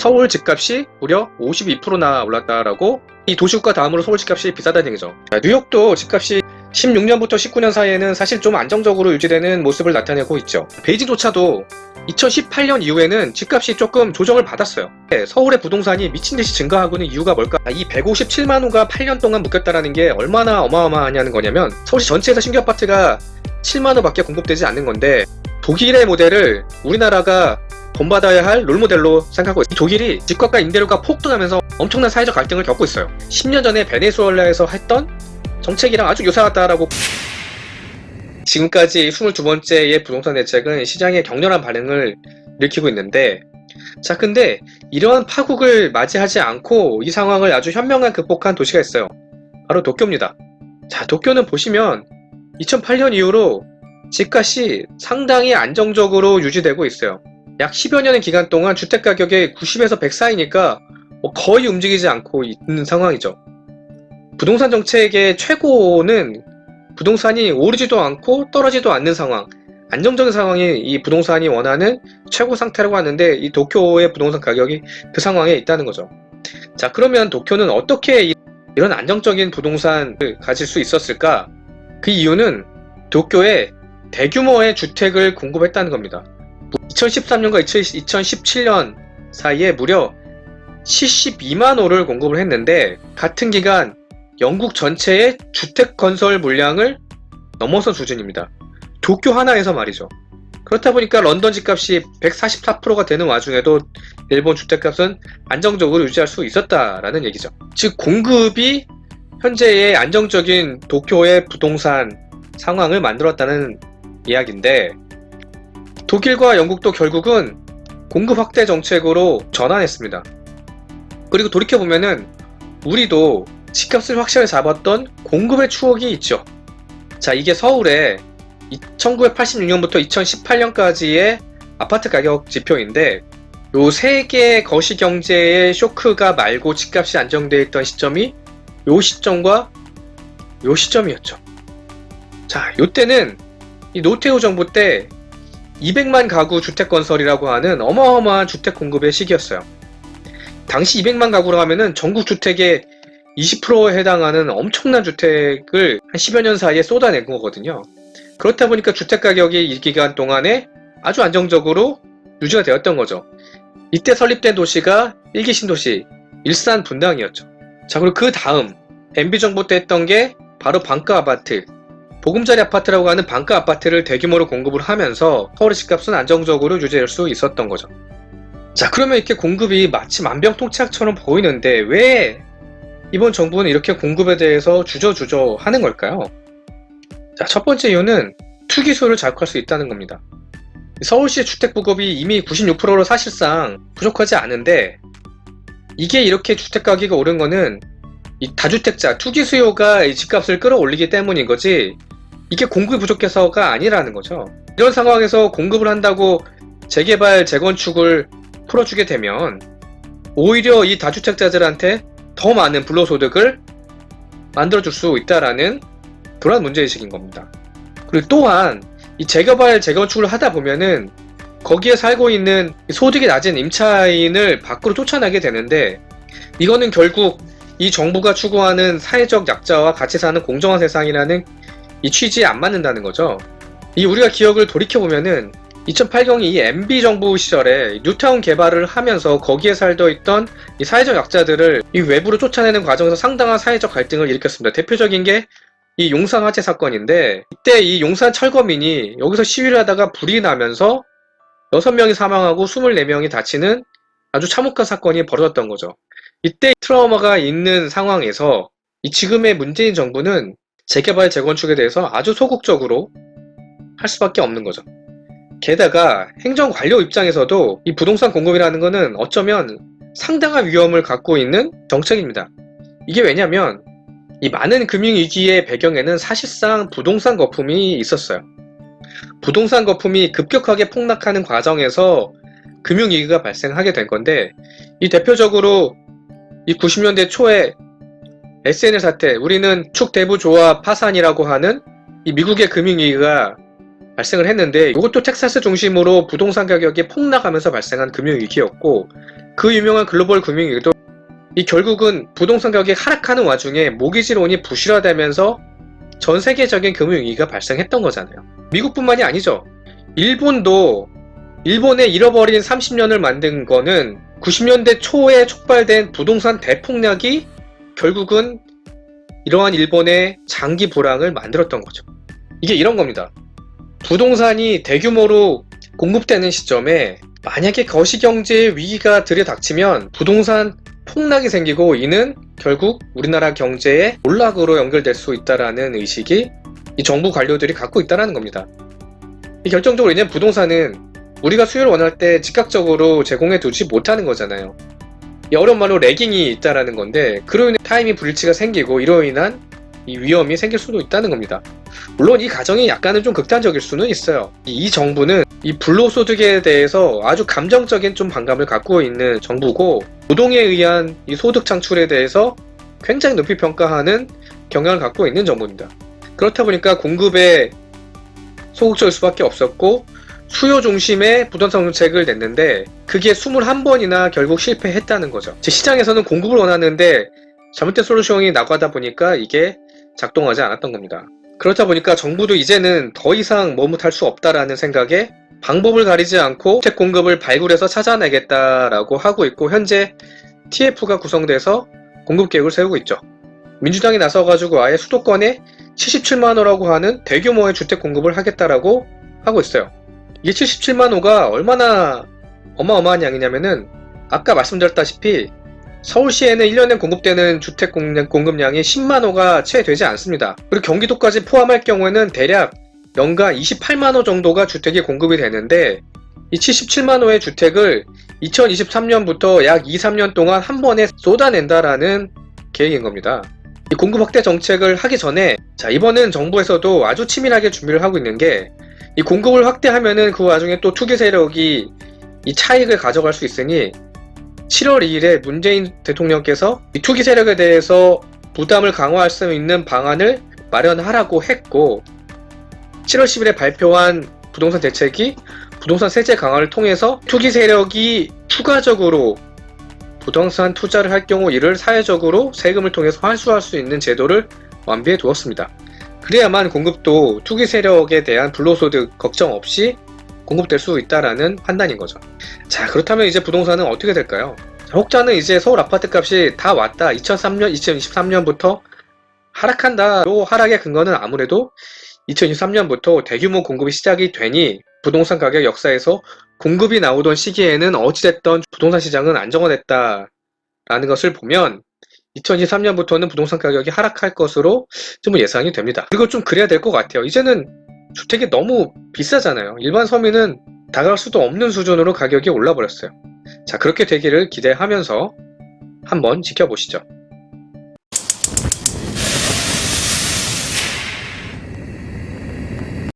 서울 집값이 무려 52%나 올랐다라고, 이 도시국가 다음으로 서울 집값이 비싸다는 얘기죠. 뉴욕도 집값이 16년부터 19년 사이에는 사실 좀 안정적으로 유지되는 모습을 나타내고 있죠. 베이징조차도 2018년 이후에는 집값이 조금 조정을 받았어요. 서울의 부동산이 미친듯이 증가하고는 이유가 뭘까? 이 157만 호가 8년 동안 묶였다는 게 얼마나 어마어마하냐는 거냐면, 서울시 전체에서 신규 아파트가 7만 호밖에 공급되지 않는 건데, 독일의 모델을 우리나라가 본받아야 할 롤모델로 생각하고 있어요. 독일이 집값과 임대료가 폭등하면서 엄청난 사회적 갈등을 겪고 있어요. 10년 전에 베네수엘라에서 했던 정책이랑 아주 유사하다라고. 지금까지 22번째의 부동산 대책은 시장에 격렬한 반응을 일으키고 있는데, 자, 근데 이러한 파국을 맞이하지 않고 이 상황을 아주 현명한 극복한 도시가 있어요. 바로 도쿄입니다. 자, 도쿄는 보시면 2008년 이후로 집값이 상당히 안정적으로 유지되고 있어요. 약 10여 년의 기간 동안 주택가격이 90에서 100 사이니까 거의 움직이지 않고 있는 상황이죠. 부동산 정책의 최고는 부동산이 오르지도 않고 떨어지지도 않는 상황, 안정적인 상황이 이 부동산이 원하는 최고 상태라고 하는데, 이 도쿄의 부동산 가격이 그 상황에 있다는 거죠. 자, 그러면 도쿄는 어떻게 이런 안정적인 부동산을 가질 수 있었을까? 그 이유는 도쿄에 대규모의 주택을 공급했다는 겁니다. 2013년과 2017년 사이에 무려 72만 호를 공급을 했는데, 같은 기간 영국 전체의 주택 건설 물량을 넘어선 수준입니다. 도쿄 하나에서 말이죠. 그렇다 보니까 런던 집값이 144%가 되는 와중에도 일본 주택값은 안정적으로 유지할 수 있었다라는 얘기죠. 즉, 공급이 현재의 안정적인 도쿄의 부동산 상황을 만들었다는 이야기인데, 독일과 영국도 결국은 공급 확대 정책으로 전환했습니다. 그리고 돌이켜보면은 우리도 집값을 확실히 잡았던 공급의 추억이 있죠. 자, 이게 서울의 1986년부터 2018년까지의 아파트 가격 지표인데, 요 세 개의 거시경제의 쇼크가 말고 집값이 안정되어 있던 시점이 요 시점과 요 시점이었죠. 자, 요때는 이 노태우 정부 때 200만 가구 주택 건설이라고 하는 어마어마한 주택 공급의 시기였어요. 당시 200만 가구로 하면은 전국 주택의 20%에 해당하는 엄청난 주택을 한 10여 년 사이에 쏟아낸 거거든요. 그렇다 보니까 주택 가격이 이 기간 동안에 아주 안정적으로 유지가 되었던 거죠. 이때 설립된 도시가 1기 신도시 일산 분당이었죠. 자, 그리고 그 다음 MB정부 때 했던 게 바로 반가 아파트, 보금자리 아파트라고 하는 반가 아파트를 대규모로 공급을 하면서 서울의 집값은 안정적으로 유지할 수 있었던 거죠. 자, 그러면 이렇게 공급이 마치 만병통치약처럼 보이는데 왜 이번 정부는 이렇게 공급에 대해서 주저주저 하는 걸까요? 자, 첫 번째 이유는 투기수요를 자극할 수 있다는 겁니다. 서울시 주택 보급이 이미 96%로 사실상 부족하지 않은데, 이게 이렇게 주택 가격이 오른 거는 이 다주택자 투기 수요가 이 집값을 끌어올리기 때문인 거지, 이게 공급이 부족해서가 아니라는 거죠. 이런 상황에서 공급을 한다고 재개발, 재건축을 풀어주게 되면 오히려 이 다주택자들한테 더 많은 불로소득을 만들어줄 수 있다라는 그런 문제의식인 겁니다. 그리고 또한 이 재개발, 재건축을 하다 보면은 거기에 살고 있는 소득이 낮은 임차인을 밖으로 쫓아나게 되는데, 이거는 결국 이 정부가 추구하는 사회적 약자와 같이 사는 공정한 세상이라는 이 취지에 안 맞는다는 거죠. 이 우리가 기억을 돌이켜보면은 2008년이 이 MB 정부 시절에 뉴타운 개발을 하면서 거기에 살던 있던 이 사회적 약자들을 이 외부로 쫓아내는 과정에서 상당한 사회적 갈등을 일으켰습니다. 대표적인 게 이 용산 화재 사건인데, 이때 이 용산 철거민이 여기서 시위를 하다가 불이 나면서 6명이 사망하고 24명이 다치는 아주 참혹한 사건이 벌어졌던 거죠. 이때 트라우마가 있는 상황에서 이 지금의 문재인 정부는 재개발, 재건축에 대해서 아주 소극적으로 할 수밖에 없는 거죠. 게다가 행정관료 입장에서도 이 부동산 공급이라는 것은 어쩌면 상당한 위험을 갖고 있는 정책입니다. 이게 왜냐면 이 많은 금융위기의 배경에는 사실상 부동산 거품이 있었어요. 부동산 거품이 급격하게 폭락하는 과정에서 금융위기가 발생하게 된 건데, 이 대표적으로 이 90년대 초에 SNL 사태, 우리는 축대부조합 파산이라고 하는 이 미국의 금융위기가 발생을 했는데 이것도 텍사스 중심으로 부동산 가격이 폭락하면서 발생한 금융위기였고 그 유명한 글로벌 금융위기도 이 결국은 부동산 가격이 하락하는 와중에 모기지론이 부실화되면서 전 세계적인 금융위기가 발생했던 거잖아요. 미국뿐만이 아니죠. 일본도 일본의 잃어버린 30년을 만든 거는 90년대 초에 촉발된 부동산 대폭락이 결국은 이러한 일본의 장기 불황을 만들었던 거죠. 이게 이런 겁니다. 부동산이 대규모로 공급되는 시점에 만약에 거시경제의 위기가 들이닥치면 부동산 폭락이 생기고 이는 결국 우리나라 경제의 몰락으로 연결될 수 있다는 의식이 이 정부 관료들이 갖고 있다는 겁니다. 이 결정적으로 이제 부동산은 우리가 수요를 원할 때 즉각적으로 제공해 두지 못하는 거잖아요. 이 어려운 말로 레깅이 있다는 건데 그로 인해 타이밍 불일치가 생기고 이로 인한 이 위험이 생길 수도 있다는 겁니다. 물론 이 가정이 약간은 좀 극단적일 수는 있어요. 이 정부는 이 불로소득에 대해서 아주 감정적인 좀 반감을 갖고 있는 정부고 노동에 의한 이 소득 창출에 대해서 굉장히 높이 평가하는 경향을 갖고 있는 정부입니다. 그렇다 보니까 공급에 소극적일 수밖에 없었고 수요 중심의 부동산 정책을 냈는데 그게 21번이나 결국 실패했다는 거죠. 시장에서는 공급을 원하는데 잘못된 솔루션이 나가다 보니까 이게 작동하지 않았던 겁니다. 그렇다 보니까 정부도 이제는 더 이상 머뭇할 수 없다라는 생각에 방법을 가리지 않고 주택 공급을 발굴해서 찾아내겠다라고 하고 있고 현재 TF가 구성돼서 공급 계획을 세우고 있죠. 민주당이 나서가지고 아예 수도권에 77만호라고 하는 대규모의 주택 공급을 하겠다라고 하고 있어요. 이게 77만호가 얼마나 어마어마한 양이냐면은 아까 말씀드렸다시피 서울시에는 1년에 공급되는 주택 공급량이 10만호가 채 되지 않습니다. 그리고 경기도까지 포함할 경우에는 대략 연간 28만호 정도가 주택이 공급이 되는데 이 77만호의 주택을 2023년부터 약 2-3년 동안 한 번에 쏟아낸다라는 계획인 겁니다. 이 공급 확대 정책을 하기 전에 이번엔 정부에서도 아주 치밀하게 준비를 하고 있는 게 이 공급을 확대하면은 그 와중에 또 투기 세력이 이 차익을 가져갈 수 있으니 7월 2일에 문재인 대통령께서 이 투기 세력에 대해서 부담을 강화할 수 있는 방안을 마련하라고 했고 7월 10일에 발표한 부동산 대책이 부동산 세제 강화를 통해서 투기 세력이 추가적으로 부동산 투자를 할 경우 이를 사회적으로 세금을 통해서 환수할 수 있는 제도를 완비해 두었습니다. 그래야만 공급도 투기 세력에 대한 불로소득 걱정 없이 공급될 수 있다라는 판단인 거죠. 자, 그렇다면 이제 부동산은 어떻게 될까요? 혹자는 이제 서울 아파트 값이 다 왔다. 2003년, 2023년부터 하락한다로 하락의 근거는 아무래도 2023년부터 대규모 공급이 시작이 되니 부동산 가격 역사에서 공급이 나오던 시기에는 어찌됐던 부동산 시장은 안정화됐다라는 것을 보면 2023년부터는 부동산 가격이 하락할 것으로 좀 예상이 됩니다. 그리고 좀 그래야 될 것 같아요. 이제는 주택이 너무 비싸잖아요. 일반 서민은 다가갈 수도 없는 수준으로 가격이 올라버렸어요. 자, 그렇게 되기를 기대하면서 한번 지켜보시죠.